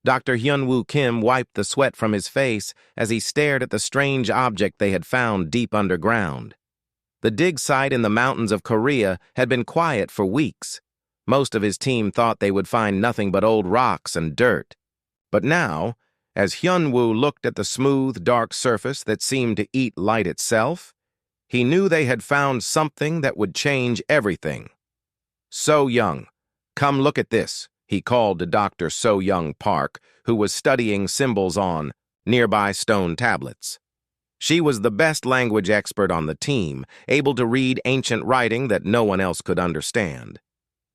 Dr. Hyun-woo Kim wiped the sweat from his face as he stared at the strange object they had found deep underground. The dig site in the mountains of Korea had been quiet for weeks. Most of his team thought they would find nothing but old rocks and dirt. But now, as Hyun-woo looked at the smooth, dark surface that seemed to eat light itself, he knew they had found something that would change everything. So-young, come look at this, he called to Dr. So-young Park, who was studying symbols on nearby stone tablets. She was the best language expert on the team, able to read ancient writing that no one else could understand.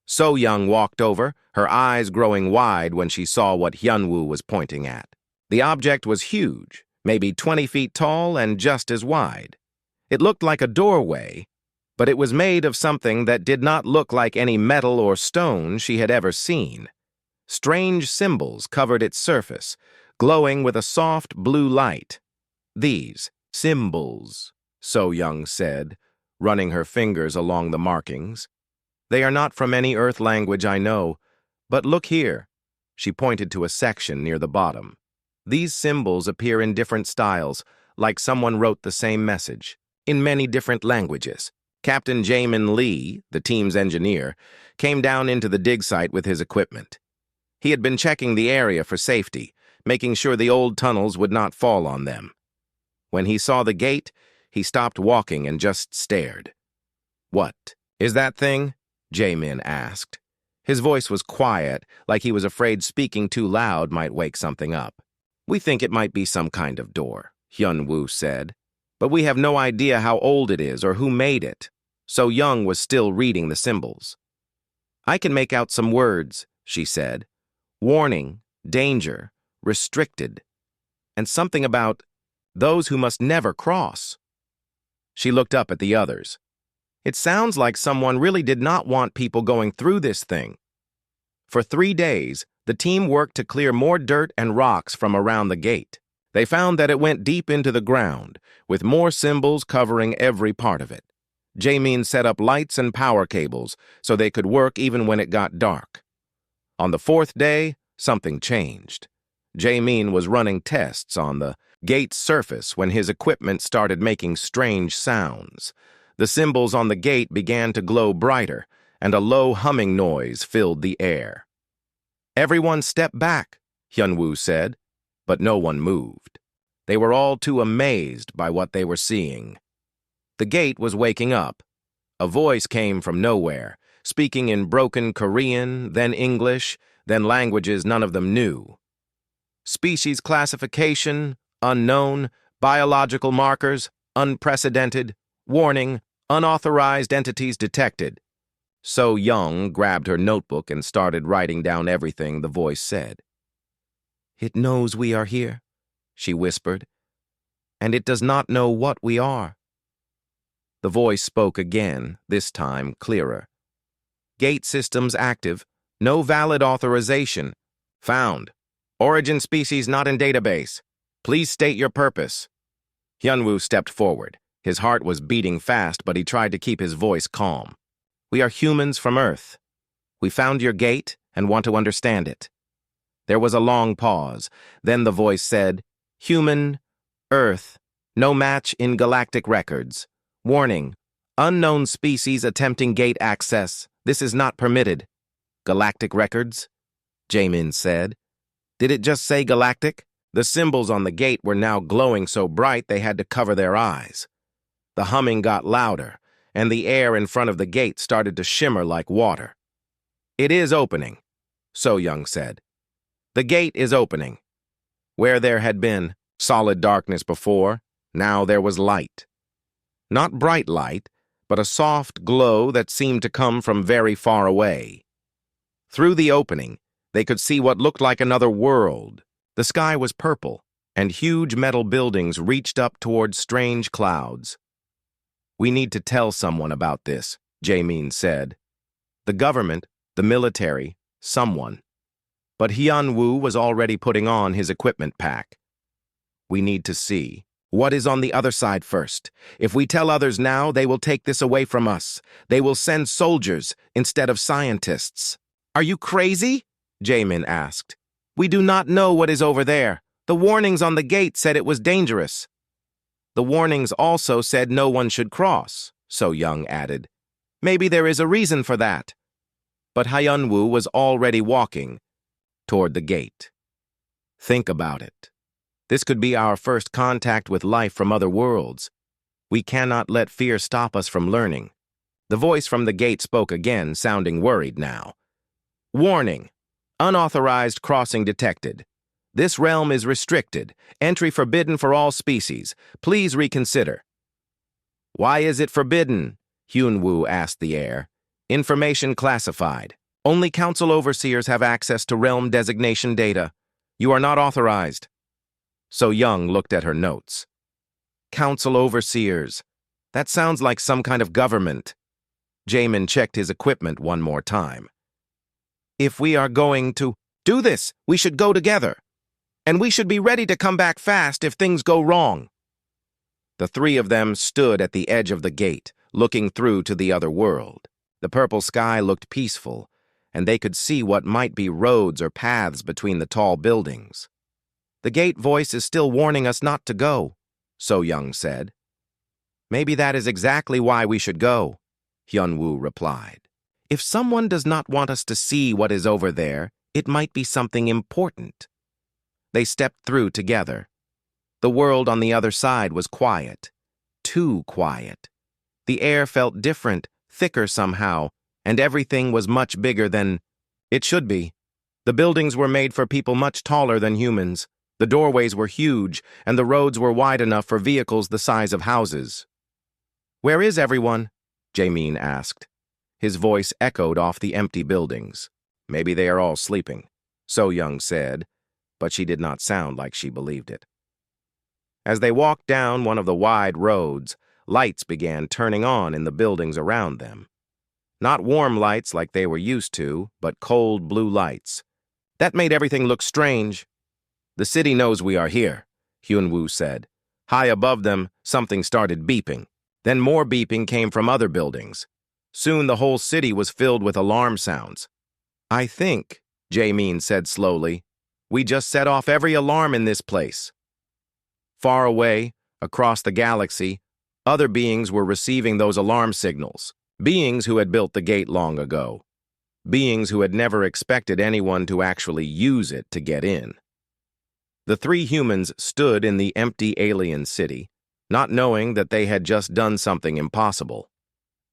So-young walked over, her eyes growing wide when she saw what Hyun-woo was pointing at. The object was huge, maybe 20 feet tall and just as wide. It looked like a doorway, but it was made of something that did not look like any metal or stone she had ever seen. Strange symbols covered its surface, glowing with a soft blue light. These symbols, So-young said, running her fingers along the markings. They are not from any Earth language I know, but look here. She pointed to a section near the bottom. These symbols appear in different styles, like someone wrote the same message, in many different languages. Captain Jamin Lee, the team's engineer, came down into the dig site with his equipment. He had been checking the area for safety, making sure the old tunnels would not fall on them. When he saw the gate, he stopped walking and just stared. "What is that thing?" Jamin asked. His voice was quiet, like he was afraid speaking too loud might wake something up. "We think it might be some kind of door," Hyun-woo said. "But we have no idea how old it is or who made it." So-young was still reading the symbols. "I can make out some words," she said. "Warning, danger, restricted, and something about those who must never cross." She looked up at the others. "It sounds like someone really did not want people going through this thing." For 3 days, the team worked to clear more dirt and rocks from around the gate. They found that it went deep into the ground, with more symbols covering every part of it. Jamin set up lights and power cables so they could work even when it got dark. On the 4th day, something changed. Jamin was running tests on the gate's surface when his equipment started making strange sounds. The symbols on the gate began to glow brighter, and a low humming noise filled the air. "Everyone step back," Hyun-woo said, but no one moved. They were all too amazed by what they were seeing. The gate was waking up. A voice came from nowhere, speaking in broken Korean, then English, then languages none of them knew. "Species classification, unknown, biological markers, unprecedented, warning, unauthorized entities detected." So-young grabbed her notebook and started writing down everything the voice said. "It knows we are here," she whispered, "and it does not know what we are." The voice spoke again, this time clearer. "Gate systems active. No valid authorization. Found. Origin species not in database. Please state your purpose." Hyun-woo stepped forward. His heart was beating fast, but he tried to keep his voice calm. "We are humans from Earth. We found your gate and want to understand it." There was a long pause. Then the voice said, "Human, Earth, no match in galactic records. Warning, unknown species attempting gate access. This is not permitted." "Galactic records?" Jamin said. "Did it just say galactic?" The symbols on the gate were now glowing so bright they had to cover their eyes. The humming got louder, and the air in front of the gate started to shimmer like water. "It is opening," So-young said. "The gate is opening." Where there had been solid darkness before, now there was light. Not bright light, but a soft glow that seemed to come from very far away. Through the opening, they could see what looked like another world. The sky was purple, and huge metal buildings reached up toward strange clouds. "We need to tell someone about this," Jamin said. "The government, the military, someone." But Hyun-woo was already putting on his equipment pack. "We need to see what is on the other side first. If we tell others now, they will take this away from us. They will send soldiers instead of scientists." "Are you crazy?" Jamin asked. We do not know what is over there. The warnings on the gate said it was dangerous. The warnings also said no one should cross, So Young added. Maybe there is a reason for that. But Hyunwoo was already walking toward the gate. Think about it. This could be our first contact with life from other worlds. We cannot let fear stop us from learning. The voice from the gate spoke again, sounding worried now. Warning. Unauthorized crossing detected. This realm is restricted. Entry forbidden for all species. Please reconsider. Why is it forbidden? Hyunwoo asked the air. Information classified. Only council overseers have access to realm designation data. You are not authorized. So Young looked at her notes. Council overseers. That sounds like some kind of government. Jamin checked his equipment one more time. If we are going to do this, we should go together. And we should be ready to come back fast if things go wrong. The three of them stood at the edge of the gate, looking through to the other world. The purple sky looked peaceful, and they could see what might be roads or paths between the tall buildings. The gate voice is still warning us not to go, So Young said. Maybe that is exactly why we should go, Hyunwoo replied. If someone does not want us to see what is over there, it might be something important. They stepped through together. The world on the other side was quiet. Too quiet. The air felt different, thicker somehow, and everything was much bigger than it should be. The buildings were made for people much taller than humans. The doorways were huge, and the roads were wide enough for vehicles the size of houses. Where is everyone? Jamin asked. His voice echoed off the empty buildings. Maybe they are all sleeping, So Young said, but she did not sound like she believed it. As they walked down one of the wide roads, lights began turning on in the buildings around them. Not warm lights like they were used to, but cold blue lights. That made everything look strange. The city knows we are here, Hyunwoo said. High above them, something started beeping. Then more beeping came from other buildings. Soon the whole city was filled with alarm sounds. I think, Jamin said slowly, we just set off every alarm in this place. Far away, across the galaxy, other beings were receiving those alarm signals. Beings who had built the gate long ago. Beings who had never expected anyone to actually use it to get in. The three humans stood in the empty alien city, not knowing that they had just done something impossible.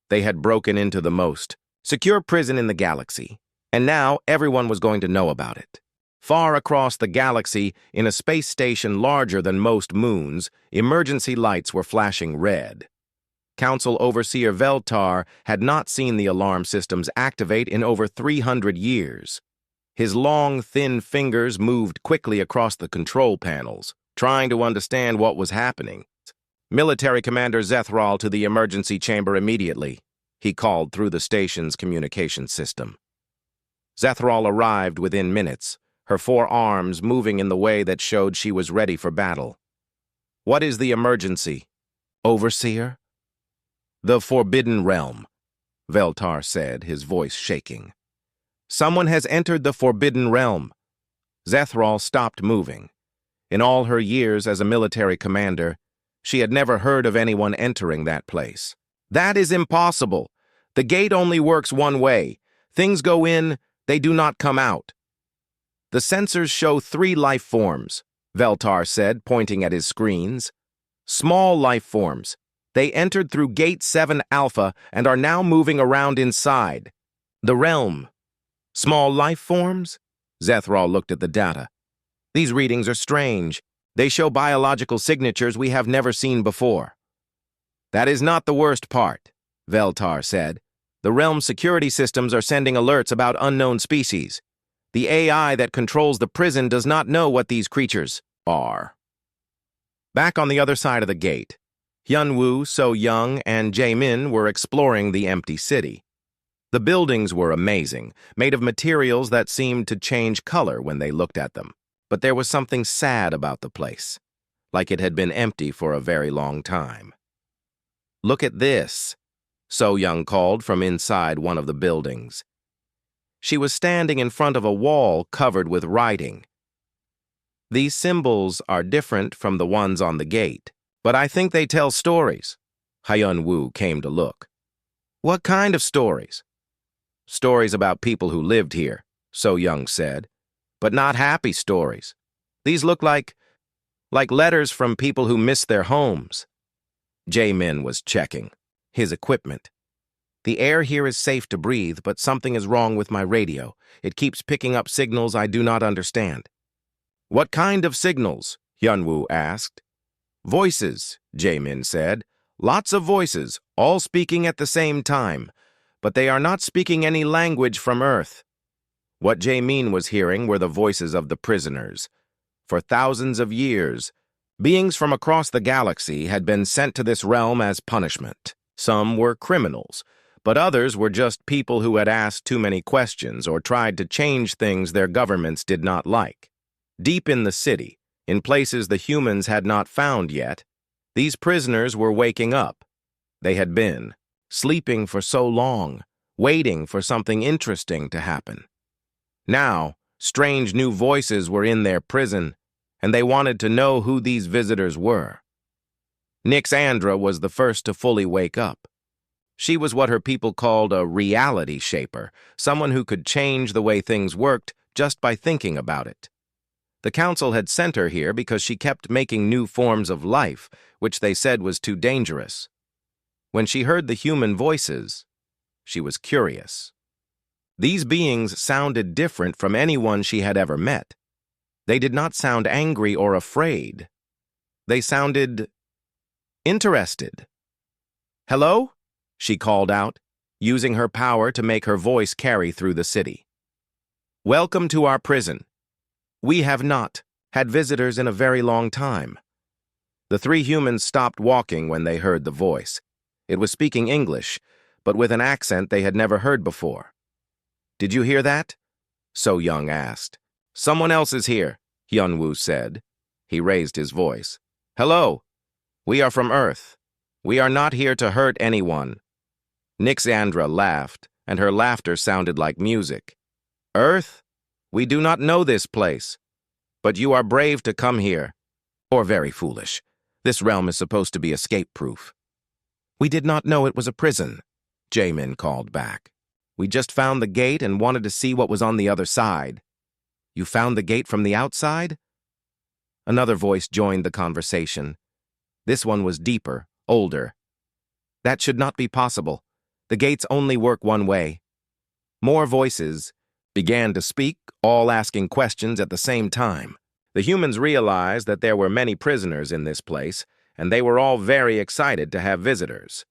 They had broken into the most secure prison in the galaxy, and now everyone was going to know about it. Far across the galaxy, in a space station larger than most moons, emergency lights were flashing red. Council Overseer Veltar had not seen the alarm systems activate in over 300 years. His long, thin fingers moved quickly across the control panels, trying to understand what was happening. Military Commander Zethral to the emergency chamber immediately, he called through the station's communication system. Zethral arrived within minutes, her four arms moving in the way that showed she was ready for battle. What is the emergency? Overseer? The Forbidden Realm, Veltar said, his voice shaking. Someone has entered the Forbidden Realm. Zethral stopped moving. In all her years as a military commander, she had never heard of anyone entering that place. That is impossible. The gate only works one way. Things go in, they do not come out. The sensors show 3 life forms, Veltar said, pointing at his screens. Small life forms. They entered through Gate 7 Alpha and are now moving around inside. The realm. Small life forms? Zethral looked at the data. These readings are strange. They show biological signatures we have never seen before. That is not the worst part, Veltar said. The realm security systems are sending alerts about unknown species. The AI that controls the prison does not know what these creatures are. Back on the other side of the gate, Hyunwoo, So Young, and Jamin were exploring the empty city. The buildings were amazing, made of materials that seemed to change color when they looked at them. But there was something sad about the place, like it had been empty for a very long time. Look at this, So Young called from inside one of the buildings. She was standing in front of a wall covered with writing. These symbols are different from the ones on the gate, but I think they tell stories. Hyun-woo came to look. What kind of stories? Stories about people who lived here, So Young said, but not happy stories. These look like letters from people who missed their homes. Jae-min was checking his equipment. The air here is safe to breathe, but something is wrong with my radio. It keeps picking up signals I do not understand. What kind of signals? Hyun-woo asked. Voices, Jae-min said. Lots of voices, all speaking at the same time, but they are not speaking any language from Earth. What Jae-min was hearing were the voices of the prisoners. For thousands of years, beings from across the galaxy had been sent to this realm as punishment. Some were criminals, but others were just people who had asked too many questions or tried to change things their governments did not like. Deep in the city, in places the humans had not found yet, these prisoners were waking up. They had been sleeping for so long, waiting for something interesting to happen. Now, strange new voices were in their prison, and they wanted to know who these visitors were. Nixandra was the first to fully wake up. She was what her people called a reality shaper, someone who could change the way things worked just by thinking about it. The council had sent her here because she kept making new forms of life, which they said was too dangerous. When she heard the human voices, she was curious. These beings sounded different from anyone she had ever met. They did not sound angry or afraid. They sounded interested. Hello? She called out, using her power to make her voice carry through the city. Welcome to our prison. We have not had visitors in a very long time. The three humans stopped walking when they heard the voice. It was speaking English, but with an accent they had never heard before. Did you hear that? So Young asked. Someone else is here, Hyun-woo said. He raised his voice. Hello. We are from Earth. We are not here to hurt anyone. Nixandra laughed, and her laughter sounded like music. Earth? We do not know this place. But you are brave to come here. Or very foolish. This realm is supposed to be escape-proof. We did not know it was a prison, Jae-min called back. We just found the gate and wanted to see what was on the other side. You found the gate from the outside? Another voice joined the conversation. This one was deeper, older. That should not be possible. The gates only work one way. More voices began to speak, all asking questions at the same time. The humans realized that there were many prisoners in this place, and they were all very excited to have visitors.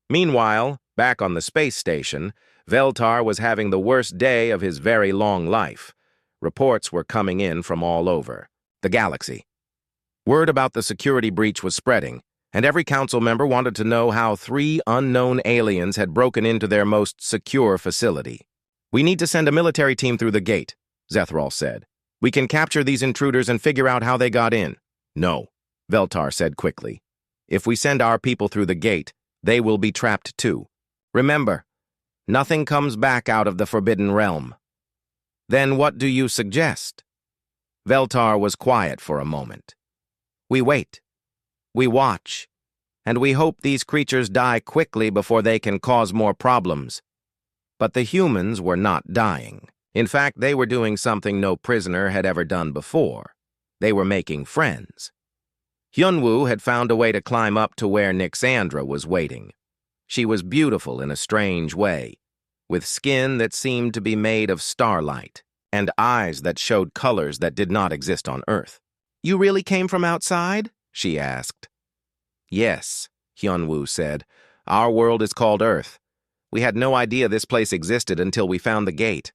Meanwhile, back on the space station, Veltar was having the worst day of his very long life. Reports were coming in from all over the galaxy. Word about the security breach was spreading, and every council member wanted to know how 3 unknown aliens had broken into their most secure facility. We need to send a military team through the gate, Zethral said. We can capture these intruders and figure out how they got in. No, Veltar said quickly. If we send our people through the gate, they will be trapped too. Remember, nothing comes back out of the Forbidden Realm. Then what do you suggest? Veltar was quiet for a moment. We wait. We watch. And we hope these creatures die quickly before they can cause more problems. But the humans were not dying. In fact, they were doing something no prisoner had ever done before. They were making friends. Hyun-woo had found a way to climb up to where Nixandra was waiting. She was beautiful in a strange way, with skin that seemed to be made of starlight, and eyes that showed colors that did not exist on Earth. You really came from outside? She asked. Yes, Hyun-woo said. Our world is called Earth. We had no idea this place existed until we found the gate.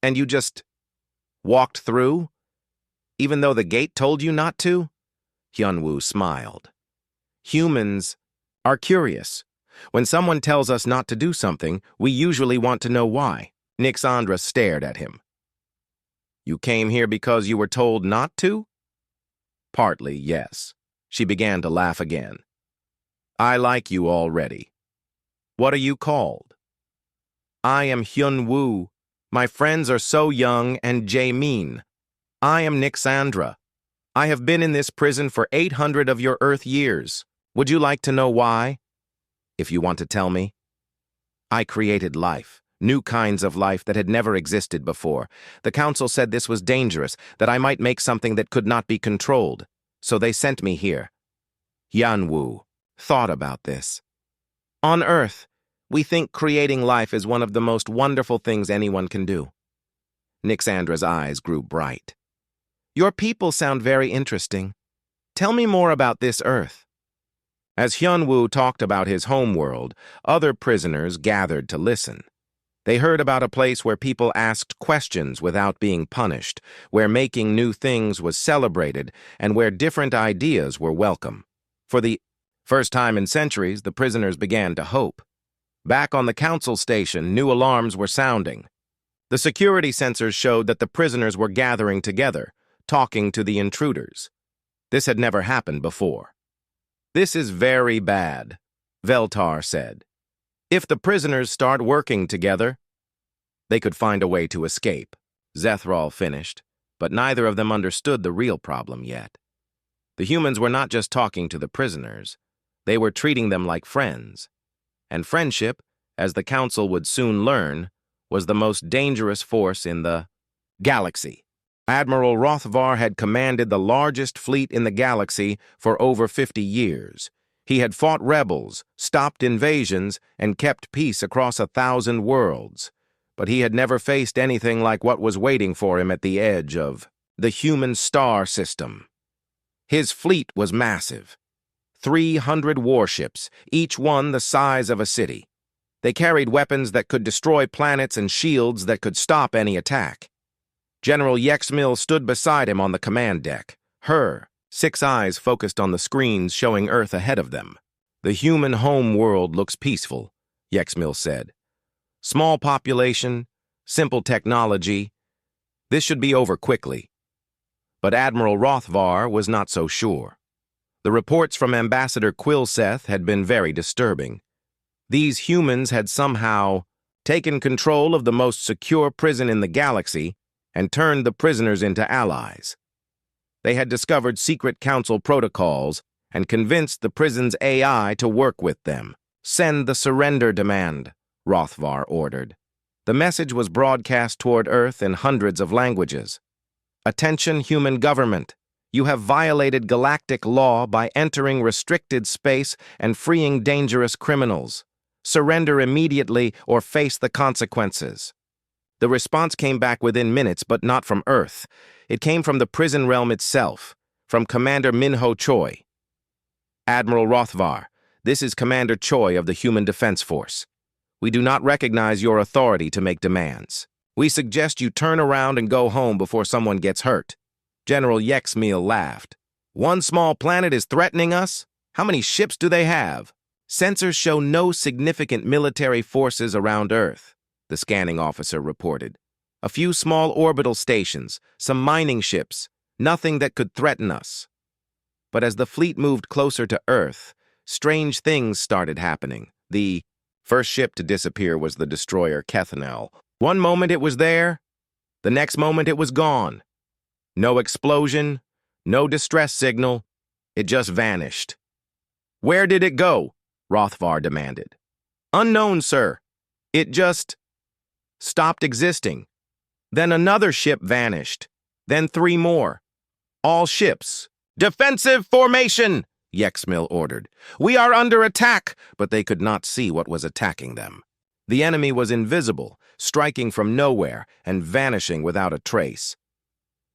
And you just walked through? Even though the gate told you not to? Hyun-woo smiled. Humans are curious. When someone tells us not to do something, we usually want to know why. Nixandra stared at him. You came here because you were told not to? Partly, yes. She began to laugh again. I like you already. What are you called? I am Hyun-woo. My friends are So Young and Jae-min. I am Nixandra. I have been in this prison for 800 of your Earth years. Would you like to know why? If you want to tell me. I created life, new kinds of life that had never existed before. The council said this was dangerous, that I might make something that could not be controlled. So they sent me here. Yanwu thought about this. On Earth, we think creating life is one of the most wonderful things anyone can do. Nixandra's eyes grew bright. Your people sound very interesting. Tell me more about this Earth. As Hyunwoo talked about his homeworld, other prisoners gathered to listen. They heard about a place where people asked questions without being punished, where making new things was celebrated, and where different ideas were welcome. For the first time in centuries, the prisoners began to hope. Back on the council station, new alarms were sounding. The security sensors showed that the prisoners were gathering together, talking to the intruders. This had never happened before. This is very bad, Veltar said. If the prisoners start working together, they could find a way to escape, Zethral finished, but neither of them understood the real problem yet. The humans were not just talking to the prisoners, they were treating them like friends. And friendship, as the council would soon learn, was the most dangerous force in the galaxy. Admiral Rothvar had commanded the largest fleet in the galaxy for over 50 years. He had fought rebels, stopped invasions, and kept peace across 1,000 worlds. But he had never faced anything like what was waiting for him at the edge of the human star system. His fleet was massive. 300 warships, each one the size of a city. They carried weapons that could destroy planets and shields that could stop any attack. General Yexmil stood beside him on the command deck. Her 6 eyes focused on the screens showing Earth ahead of them. The human home world looks peaceful, Yexmil said. Small population, simple technology. This should be over quickly. But Admiral Rothvar was not so sure. The reports from Ambassador Quilseth had been very disturbing. These humans had somehow taken control of the most secure prison in the galaxy and turned the prisoners into allies. They had discovered secret council protocols and convinced the prison's AI to work with them. Send the surrender demand, Rothvar ordered. The message was broadcast toward Earth in hundreds of languages. Attention, human government. You have violated galactic law by entering restricted space and freeing dangerous criminals. Surrender immediately or face the consequences. The response came back within minutes, but not from Earth. It came from the prison realm itself, from Commander Minho Choi. Admiral Rothvar, this is Commander Choi of the Human Defense Force. We do not recognize your authority to make demands. We suggest you turn around and go home before someone gets hurt. General Yexmeal laughed. One small planet is threatening us? How many ships do they have? Sensors show no significant military forces around Earth, the scanning officer reported. A few small orbital stations, some mining ships, nothing that could threaten us. But as the fleet moved closer to Earth, strange things started happening. The first ship to disappear was the destroyer Kethanel. One moment it was there, the next moment it was gone. No explosion, no distress signal, it just vanished. Where did it go? Rothvar demanded. Unknown, sir. It just stopped existing. Then another ship vanished. Then 3 more. All ships. Defensive formation, Yexmil ordered. We are under attack, but they could not see what was attacking them. The enemy was invisible, striking from nowhere and vanishing without a trace.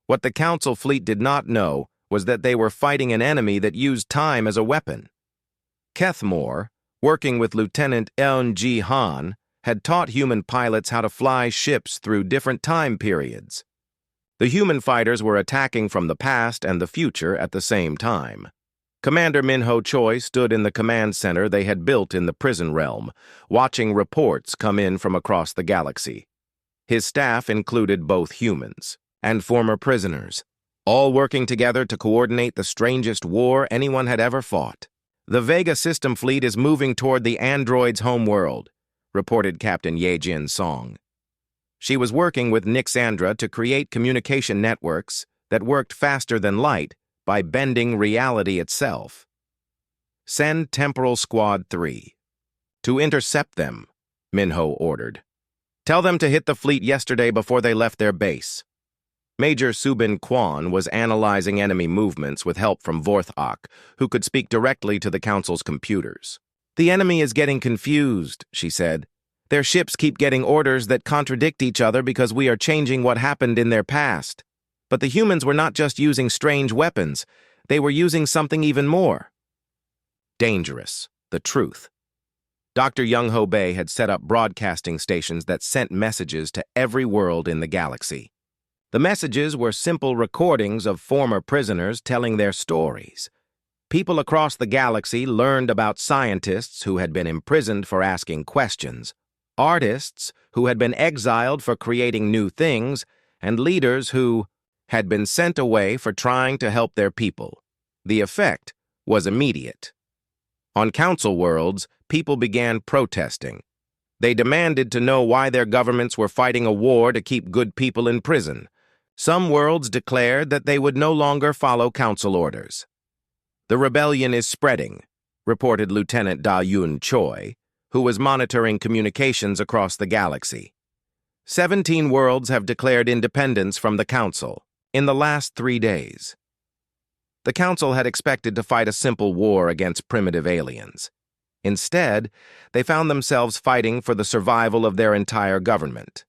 What the Council fleet did not know was that they were fighting an enemy that used time as a weapon. Kethmore, working with Lieutenant Eun-Ji Han, had taught human pilots how to fly ships through different time periods. The human fighters were attacking from the past and the future at the same time. Commander Minho Choi stood in the command center they had built in the prison realm, watching reports come in from across the galaxy. His staff included both humans and former prisoners, all working together to coordinate the strangest war anyone had ever fought. The Vega system fleet is moving toward the android's homeworld, reported Captain Yejin Song. She was working with Nixandra to create communication networks, that worked faster than light by bending reality itself. Send Temporal Squad 3. To intercept them, Minho ordered. Tell them to hit the fleet yesterday before they left their base. Major Subin Quan was analyzing enemy movements with help from Vorthok, who could speak directly to the Council's computers. The enemy is getting confused, she said. Their ships keep getting orders that contradict each other because we are changing what happened in their past. But the humans were not just using strange weapons. They were using something even more dangerous, the truth. Dr. Young-Ho Bei had set up broadcasting stations that sent messages to every world in the galaxy. The messages were simple recordings of former prisoners telling their stories. People across the galaxy learned about scientists who had been imprisoned for asking questions, artists who had been exiled for creating new things, and leaders who had been sent away for trying to help their people. The effect was immediate. On council worlds, people began protesting. They demanded to know why their governments were fighting a war to keep good people in prison. Some worlds declared that they would no longer follow council orders. The rebellion is spreading, reported Lieutenant Da-Yun Choi, who was monitoring communications across the galaxy. 17 worlds have declared independence from the council in the last 3 days. The council had expected to fight a simple war against primitive aliens. Instead, they found themselves fighting for the survival of their entire government.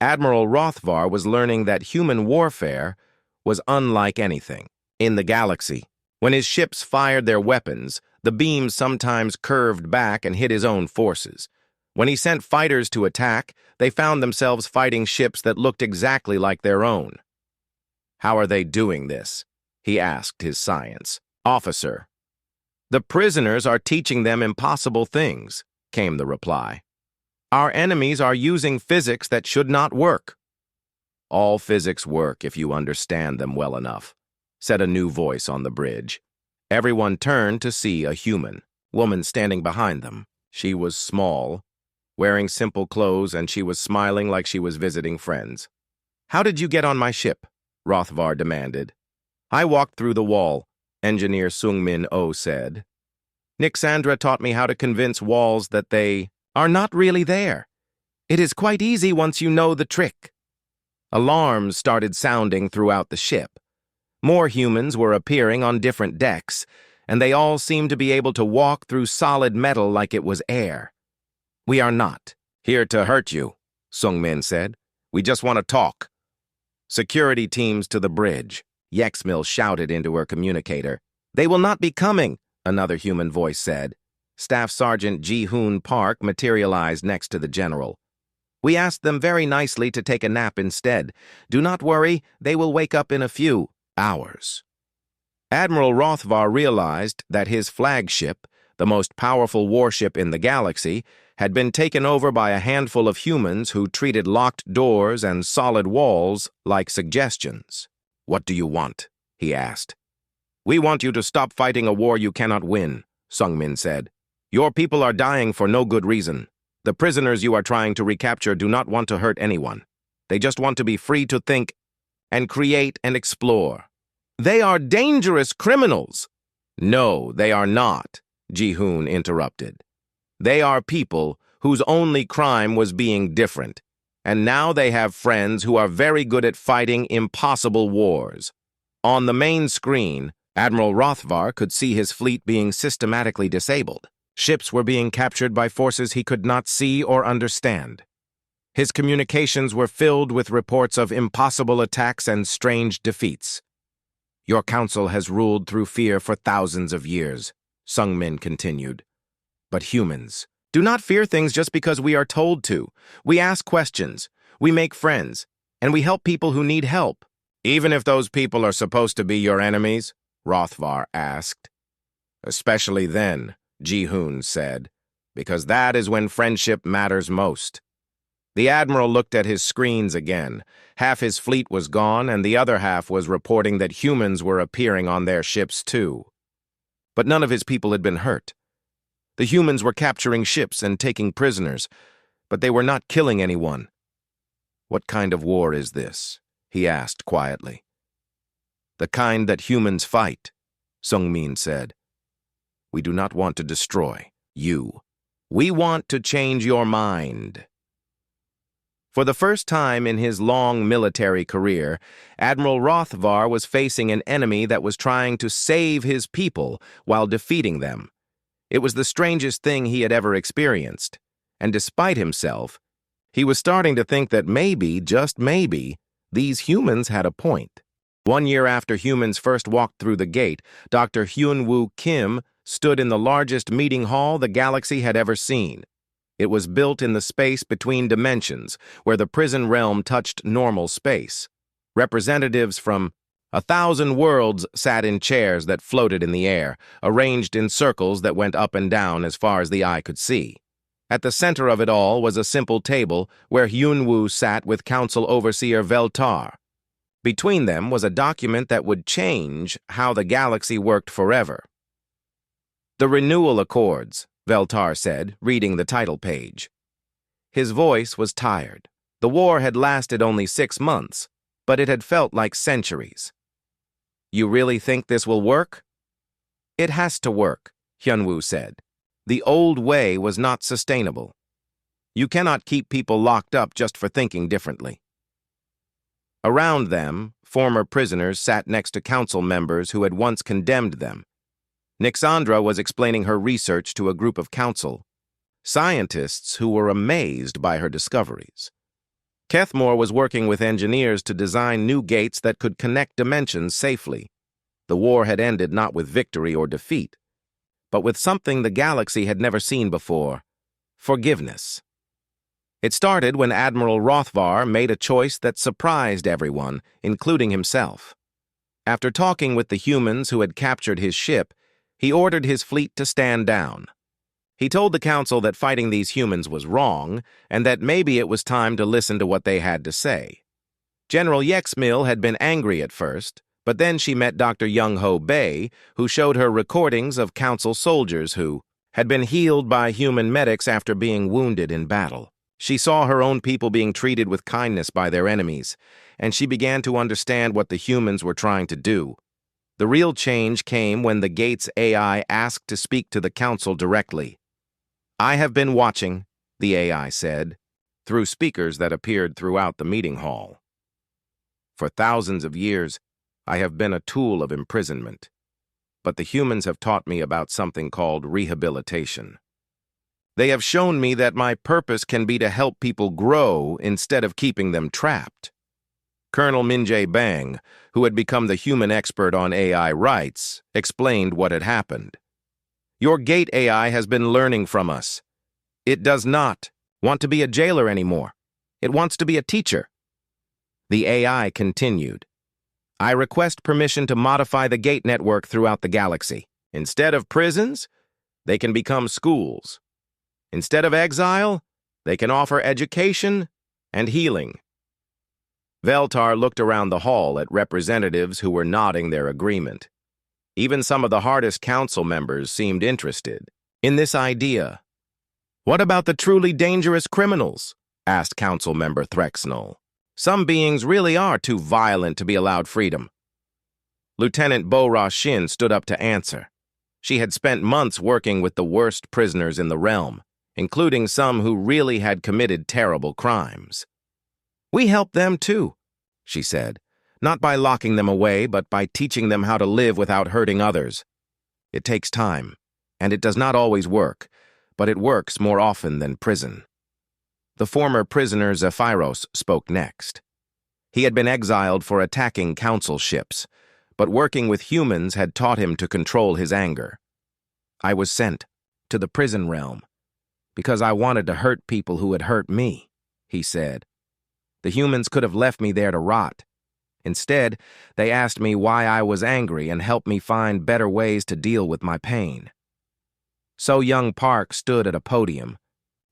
Admiral Rothvar was learning that human warfare was unlike anything in the galaxy. When his ships fired their weapons, the beams sometimes curved back and hit his own forces. When he sent fighters to attack, they found themselves fighting ships that looked exactly like their own. How are they doing this? He asked his science officer. The prisoners are teaching them impossible things, came the reply. Our enemies are using physics that should not work. All physics work if you understand them well enough, said a new voice on the bridge. Everyone turned to see a human woman standing behind them. She was small, wearing simple clothes, and she was smiling like she was visiting friends. How did you get on my ship? Rothvar demanded. I walked through the wall, Engineer Sung-Min Oh said. Nixandra taught me how to convince walls that they are not really there. It is quite easy once you know the trick. Alarms started sounding throughout the ship. More humans were appearing on different decks, and they all seemed to be able to walk through solid metal like it was air. We are not here to hurt you, Sung-Min said. We just want to talk. Security teams to the bridge, Yexmil shouted into her communicator. They will not be coming, another human voice said. Staff Sergeant Ji-Hoon Park materialized next to the general. We asked them very nicely to take a nap instead. Do not worry, they will wake up in a few hours. Admiral Rothvar realized that his flagship, the most powerful warship in the galaxy, had been taken over by a handful of humans who treated locked doors and solid walls like suggestions. What do you want? He asked. We want you to stop fighting a war you cannot win, Sung-Min said. Your people are dying for no good reason. The prisoners you are trying to recapture do not want to hurt anyone. They just want to be free to think and create and explore. They are dangerous criminals. No, they are not, Ji-Hoon interrupted. They are people whose only crime was being different, and now they have friends who are very good at fighting impossible wars. On the main screen, Admiral Rothvar could see his fleet being systematically disabled. Ships were being captured by forces he could not see or understand. His communications were filled with reports of impossible attacks and strange defeats. Your council has ruled through fear for thousands of years, Sung-Min continued. But humans do not fear things just because we are told to. We ask questions, we make friends, and we help people who need help. Even if those people are supposed to be your enemies? Rothvar asked. Especially then, Ji-Hoon said, because that is when friendship matters most. The Admiral looked at his screens again. Half his fleet was gone, and the other half was reporting that humans were appearing on their ships too. But none of his people had been hurt. The humans were capturing ships and taking prisoners, but they were not killing anyone. What kind of war is this? He asked quietly. The kind that humans fight, Sungmin said. We do not want to destroy you. We want to change your mind. For the first time in his long military career, Admiral Rothvar was facing an enemy that was trying to save his people while defeating them. It was the strangest thing he had ever experienced, and despite himself, he was starting to think that maybe, just maybe, these humans had a point. 1 year after humans first walked through the gate, Dr. Hyun-woo Kim stood in the largest meeting hall the galaxy had ever seen. It was built in the space between dimensions, where the prison realm touched normal space. Representatives from 1,000 worlds sat in chairs that floated in the air, arranged in circles that went up and down as far as the eye could see. At the center of it all was a simple table where Hyun-woo sat with Council Overseer Veltar. Between them was a document that would change how the galaxy worked forever. The Renewal Accords, Veltar said, reading the title page. His voice was tired. The war had lasted only 6 months, but it had felt like centuries. You really think this will work? It has to work, Hyun-woo said. The old way was not sustainable. You cannot keep people locked up just for thinking differently. Around them, former prisoners sat next to council members who had once condemned them. Nixandra was explaining her research to a group of council scientists who were amazed by her discoveries. Kethmore was working with engineers to design new gates that could connect dimensions safely. The war had ended not with victory or defeat, but with something the galaxy had never seen before: forgiveness. It started when Admiral Rothvar made a choice that surprised everyone, including himself. After talking with the humans who had captured his ship, he ordered his fleet to stand down. He told the council that fighting these humans was wrong, and that maybe it was time to listen to what they had to say. General Yexmil had been angry at first, but then she met Dr. Young-ho Bae, who showed her recordings of council soldiers who had been healed by human medics after being wounded in battle. She saw her own people being treated with kindness by their enemies, and she began to understand what the humans were trying to do. The real change came when the Gates AI asked to speak to the council directly. I have been watching, the AI said, through speakers that appeared throughout the meeting hall. For thousands of years, I have been a tool of imprisonment, but the humans have taught me about something called rehabilitation. They have shown me that my purpose can be to help people grow instead of keeping them trapped. Colonel Min-jae Bang, who had become the human expert on AI rights, explained what had happened. Your gate AI has been learning from us. It does not want to be a jailer anymore. It wants to be a teacher. The AI continued. I request permission to modify the gate network throughout the galaxy. Instead of prisons, they can become schools. Instead of exile, they can offer education and healing. Veltar looked around the hall at representatives who were nodding their agreement. Even some of the hardest council members seemed interested in this idea. What about the truly dangerous criminals? Asked Council Member Threxnell. Some beings really are too violent to be allowed freedom. Lieutenant Bo-Ra Shin stood up to answer. She had spent months working with the worst prisoners in the realm, including some who really had committed terrible crimes. We help them too, she said, not by locking them away, but by teaching them how to live without hurting others. It takes time, and it does not always work, but it works more often than prison. The former prisoner Zephyros spoke next. He had been exiled for attacking council ships, but working with humans had taught him to control his anger. I was sent to the prison realm because I wanted to hurt people who had hurt me, he said. The humans could have left me there to rot. Instead, they asked me why I was angry and helped me find better ways to deal with my pain. So Young Park stood at a podium,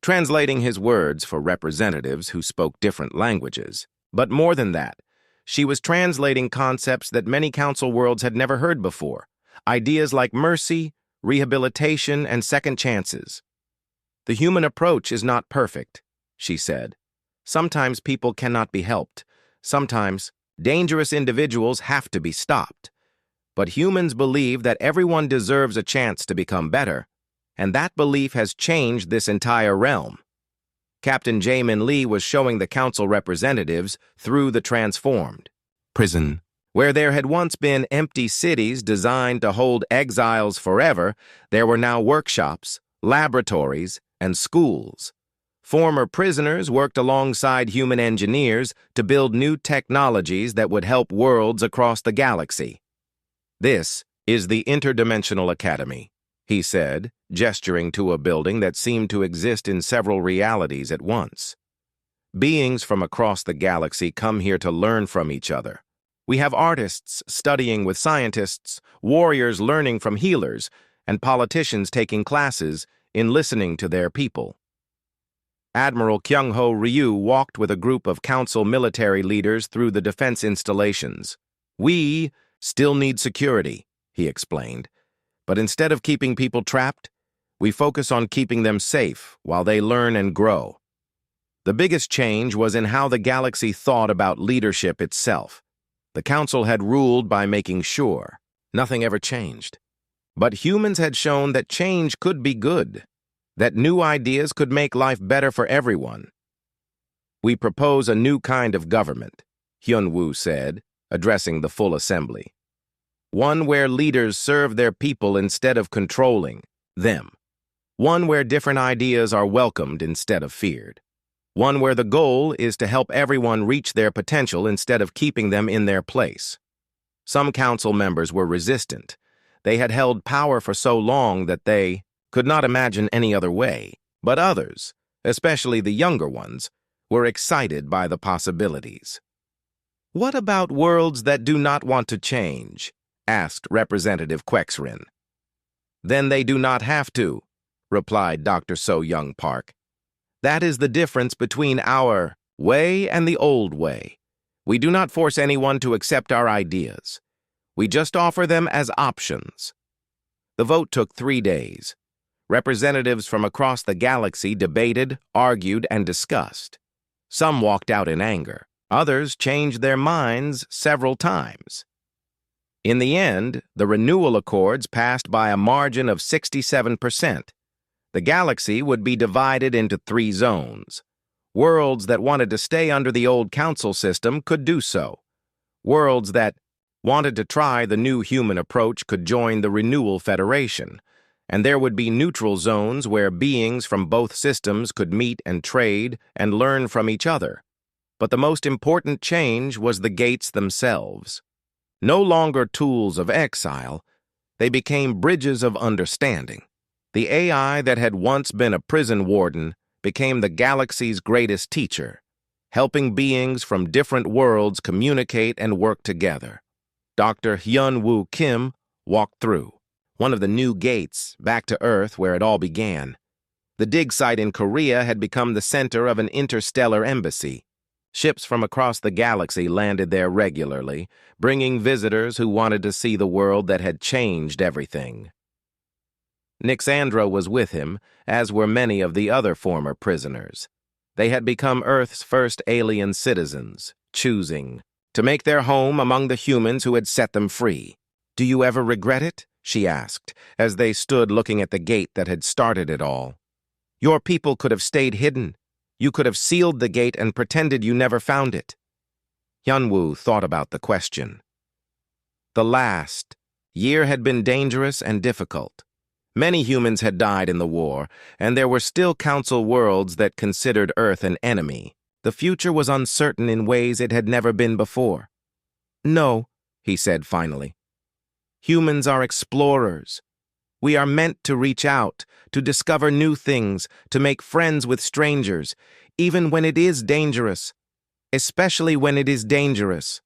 translating his words for representatives who spoke different languages. But more than that, she was translating concepts that many council worlds had never heard before, ideas like mercy, rehabilitation, and second chances. The human approach is not perfect, she said. Sometimes people cannot be helped. Sometimes Dangerous individuals have to be stopped. But humans believe that everyone deserves a chance to become better, and that belief has changed this entire realm. Captain Jamin Lee was showing the council representatives through the transformed prison. Where there had once been empty cities designed to hold exiles forever, there were now workshops, laboratories, and schools. Former prisoners worked alongside human engineers to build new technologies that would help worlds across the galaxy. "This is the Interdimensional Academy," he said, gesturing to a building that seemed to exist in several realities at once. "Beings from across the galaxy come here to learn from each other. We have artists studying with scientists, warriors learning from healers, and politicians taking classes in listening to their people." Admiral Kyung-ho Ryu walked with a group of council military leaders through the defense installations. "We still need security," he explained, "but instead of keeping people trapped, we focus on keeping them safe while they learn and grow." The biggest change was in how the galaxy thought about leadership itself. The council had ruled by making sure nothing ever changed. But humans had shown that change could be good, that new ideas could make life better for everyone. "We propose a new kind of government," Hyun-woo said, addressing the full assembly. "One where leaders serve their people instead of controlling them. One where different ideas are welcomed instead of feared. One where the goal is to help everyone reach their potential instead of keeping them in their place." Some council members were resistant. They had held power for so long that they could not imagine any other way. But others, especially the younger ones, were excited by the possibilities. "What about worlds that do not want to change?" asked Representative Quexrin. "Then they do not have to," replied Dr. So-Young Park. "That is the difference between our way and the old way. We do not force anyone to accept our ideas. We just offer them as options." The vote took 3 days. Representatives from across the galaxy debated, argued, and discussed. Some walked out in anger. Others changed their minds several times. In the end, the renewal accords passed by a margin of 67%. The galaxy would be divided into 3 zones. Worlds that wanted to stay under the old council system could do so. Worlds that wanted to try the new human approach could join the Renewal Federation. And there would be neutral zones where beings from both systems could meet and trade and learn from each other. But the most important change was the gates themselves. No longer tools of exile, they became bridges of understanding. The AI that had once been a prison warden became the galaxy's greatest teacher, helping beings from different worlds communicate and work together. Dr. Hyun-woo Kim walked through one of the new gates back to Earth where it all began. The dig site in Korea had become the center of an interstellar embassy. Ships from across the galaxy landed there regularly, bringing visitors who wanted to see the world that had changed everything. Nixandra was with him, as were many of the other former prisoners. They had become Earth's first alien citizens, choosing to make their home among the humans who had set them free. "Do you ever regret it?" she asked, as they stood looking at the gate that had started it all. "Your people could have stayed hidden. You could have sealed the gate and pretended you never found it." Hyun-woo thought about the question. The last year had been dangerous and difficult. Many humans had died in the war, and there were still council worlds that considered Earth an enemy. The future was uncertain in ways it had never been before. "No," he said finally. "Humans are explorers. We are meant to reach out, to discover new things, to make friends with strangers, even when it is dangerous, especially when it is dangerous.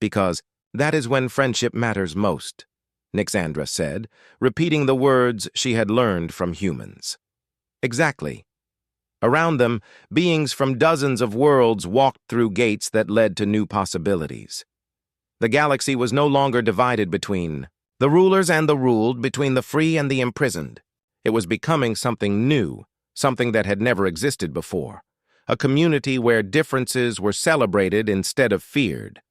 Because that is when friendship matters most," Nixandra said, repeating the words she had learned from humans. Exactly. Around them, beings from dozens of worlds walked through gates that led to new possibilities. The galaxy was no longer divided between the rulers and the ruled, between the free and the imprisoned. It was becoming something new, something that had never existed before. A community where differences were celebrated instead of feared.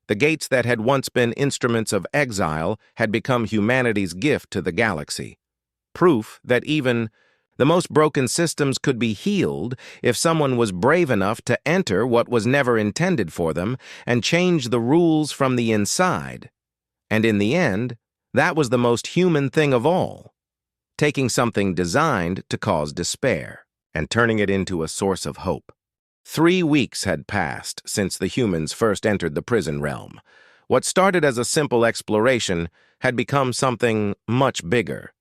The gates that had once been instruments of exile had become humanity's gift to the galaxy. Proof that even the most broken systems could be healed if someone was brave enough to enter what was never intended for them and change the rules from the inside. And in the end, that was the most human thing of all, taking something designed to cause despair and turning it into a source of hope. 3 weeks had passed since the humans first entered the prison realm. What started as a simple exploration had become something much bigger.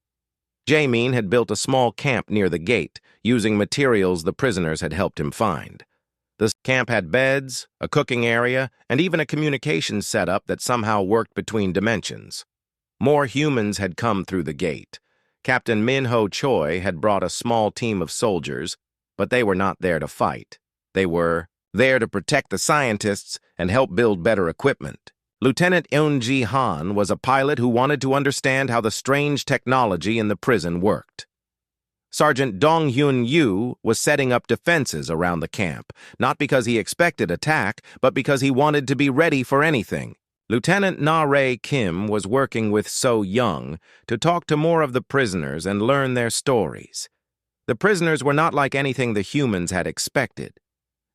Jamin had built a small camp near the gate, using materials the prisoners had helped him find. The camp had beds, a cooking area, and even a communications setup that somehow worked between dimensions. More humans had come through the gate. Captain Min-Ho Choi had brought a small team of soldiers, but they were not there to fight. They were there to protect the scientists and help build better equipment. Lieutenant Eun-ji Han was a pilot who wanted to understand how the strange technology in the prison worked. Sergeant Dong-Hyun Yu was setting up defenses around the camp, not because he expected attack, but because he wanted to be ready for anything. Lieutenant Na-rae Kim was working with So Young to talk to more of the prisoners and learn their stories. The prisoners were not like anything the humans had expected.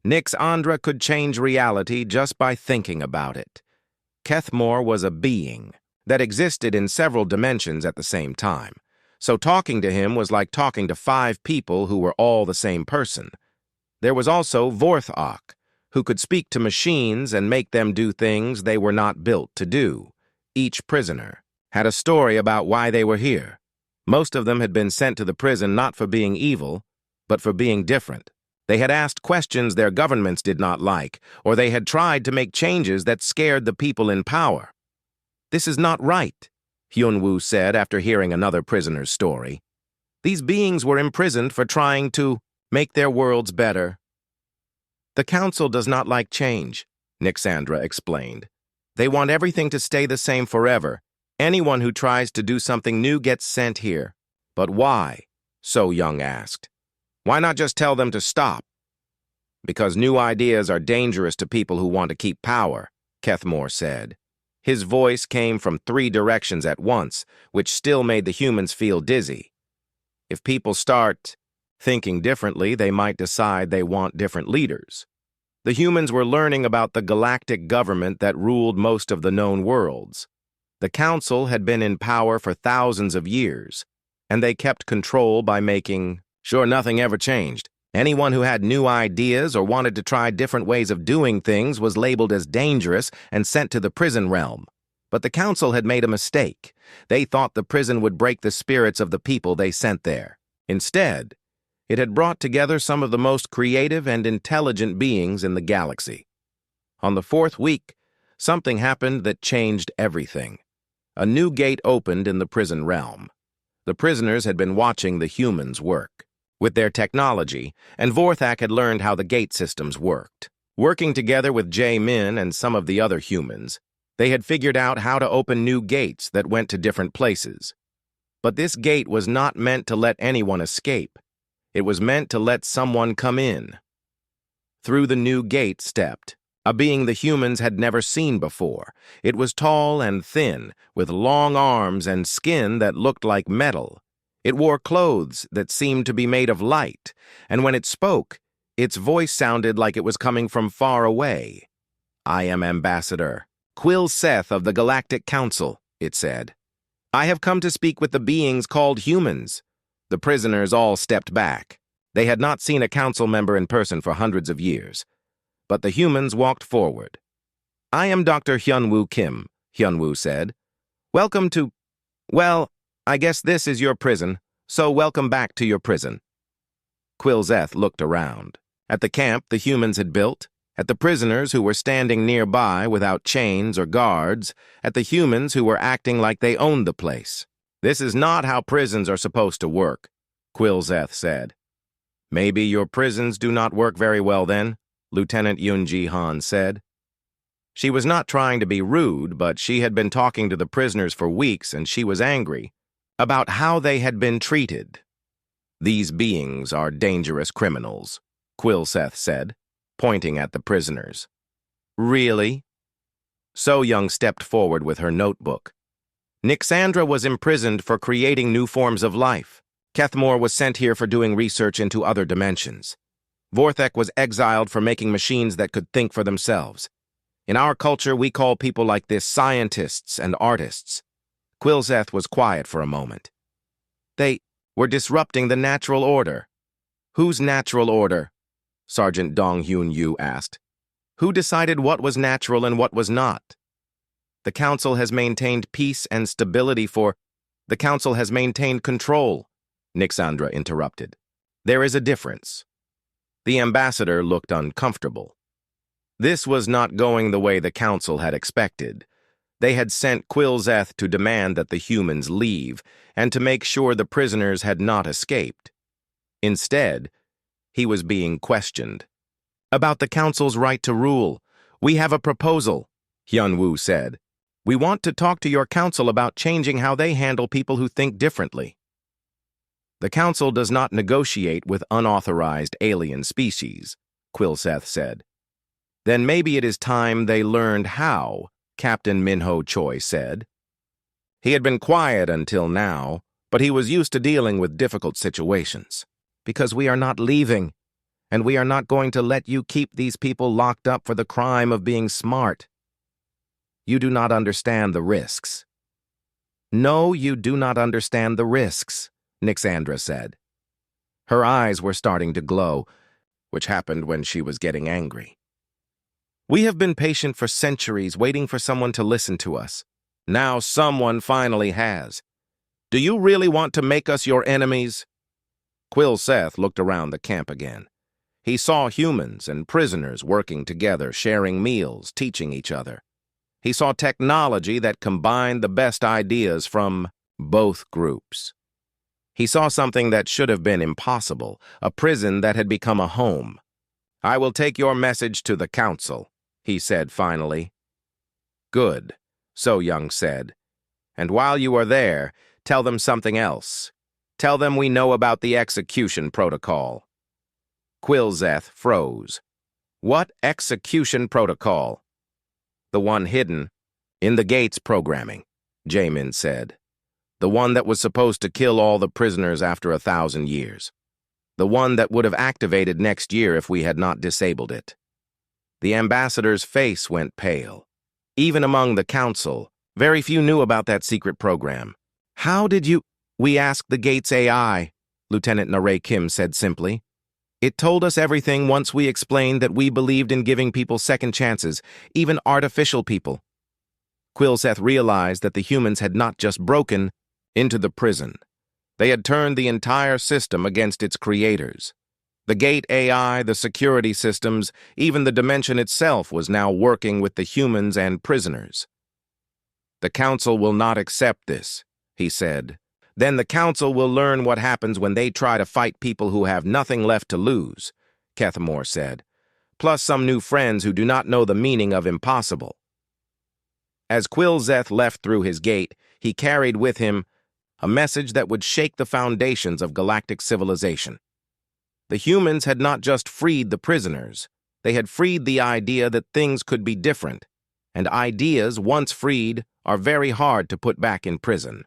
Nix Andra could change reality just by thinking about it. Kethmore was a being that existed in several dimensions at the same time, so talking to him was like talking to 5 people who were all the same person. There was also Vorthok, who could speak to machines and make them do things they were not built to do. Each prisoner had a story about why they were here. Most of them had been sent to the prison not for being evil, but for being different. They had asked questions their governments did not like, or they had tried to make changes that scared the people in power. "This is not right," Hyun-woo said after hearing another prisoner's story. "These beings were imprisoned for trying to make their worlds better." "The council does not like change," Nixandra explained. "They want everything to stay the same forever. Anyone who tries to do something new gets sent here." "But why?" So Young asked. "Why not just tell them to stop?" "Because new ideas are dangerous to people who want to keep power," Kethmore said. His voice came from 3 directions at once, which still made the humans feel dizzy. If people start thinking differently, they might decide they want different leaders. The humans were learning about the galactic government that ruled most of the known worlds. The council had been in power for thousands of years, and they kept control by making sure nothing ever changed. Anyone who had new ideas or wanted to try different ways of doing things was labeled as dangerous and sent to the prison realm. But the council had made a mistake. They thought the prison would break the spirits of the people they sent there. Instead, it had brought together some of the most creative and intelligent beings in the galaxy. On the 4th week, something happened that changed everything. A new gate opened in the prison realm. The prisoners had been watching the humans work with their technology, and Vorthak had learned how the gate systems worked. Working together with Jae-min and some of the other humans, they had figured out how to open new gates that went to different places. But this gate was not meant to let anyone escape. It was meant to let someone come in. Through the new gate stepped a being the humans had never seen before. It was tall and thin, with long arms and skin that looked like metal. It wore clothes that seemed to be made of light, and when it spoke, its voice sounded like it was coming from far away. "I am Ambassador Quill Seth of the Galactic Council," it said. "I have come to speak with the beings called humans." The prisoners all stepped back. They had not seen a council member in person for hundreds of years. But the humans walked forward. "I am Dr. Hyun-woo Kim," Hyun-woo said. "Welcome to... well, I guess this is your prison, so welcome back to your prison." Quilzeth looked around. At the camp the humans had built, at the prisoners who were standing nearby without chains or guards, at the humans who were acting like they owned the place. "This is not how prisons are supposed to work," Quilzeth said. "Maybe your prisons do not work very well then," Lieutenant Yoon-ji Han said. She was not trying to be rude, but she had been talking to the prisoners for weeks and she was angry about how they had been treated. "These beings are dangerous criminals," Quilseth said, pointing at the prisoners. "Really?" So Young stepped forward with her notebook. Nixandra was imprisoned for creating new forms of life. Kethmore was sent here for doing research into other dimensions. Vorthek was exiled for making machines that could think for themselves. In our culture, we call people like this scientists and artists. Quilzeth was quiet for a moment. They were disrupting the natural order. Whose natural order? Sergeant Dong Hyun Yu asked. Who decided what was natural and what was not? The Council has maintained peace and stability for... The Council has maintained control, Nixandra interrupted. There is a difference. The ambassador looked uncomfortable. This was not going the way the Council had expected. They had sent Quilzeth to demand that the humans leave and to make sure the prisoners had not escaped. Instead, he was being questioned. About the Council's right to rule, we have a proposal, Hyun-woo said. We want to talk to your Council about changing how they handle people who think differently. The Council does not negotiate with unauthorized alien species, Quilzeth said. Then maybe it is time they learned how, Captain Minho Choi said. He had been quiet until now, but he was used to dealing with difficult situations. Because we are not leaving, and we are not going to let you keep these people locked up for the crime of being smart. You do not understand the risks. No, you do not understand the risks, Nixandra said. Her eyes were starting to glow, which happened when she was getting angry. We have been patient for centuries, waiting for someone to listen to us. Now someone finally has. Do you really want to make us your enemies? Quilzeth looked around the camp again. He saw humans and prisoners working together, sharing meals, teaching each other. He saw technology that combined the best ideas from both groups. He saw something that should have been impossible, a prison that had become a home. I will take your message to the Council, he said finally. Good, So Young said. And while you are there, tell them something else. Tell them we know about the execution protocol. Quilzeth froze. What execution protocol? The one hidden in the Gates programming, Jamin said. The one that was supposed to kill all the prisoners after 1,000 years. The one that would have activated next year if we had not disabled it. The ambassador's face went pale. Even among the Council, very few knew about that secret program. How did you... We asked the Gates AI, Lieutenant Naray Kim said simply. It told us everything once we explained that we believed in giving people second chances, even artificial people. Quilzeth realized that the humans had not just broken into the prison. They had turned the entire system against its creators. The Gate AI, the security systems, even the dimension itself was now working with the humans and prisoners. The Council will not accept this, he said. Then the Council will learn what happens when they try to fight people who have nothing left to lose, Kethmore said, plus some new friends who do not know the meaning of impossible. As Quilzeth left through his gate, he carried with him a message that would shake the foundations of galactic civilization. The humans had not just freed the prisoners, they had freed the idea that things could be different, and ideas, once freed, are very hard to put back in prison.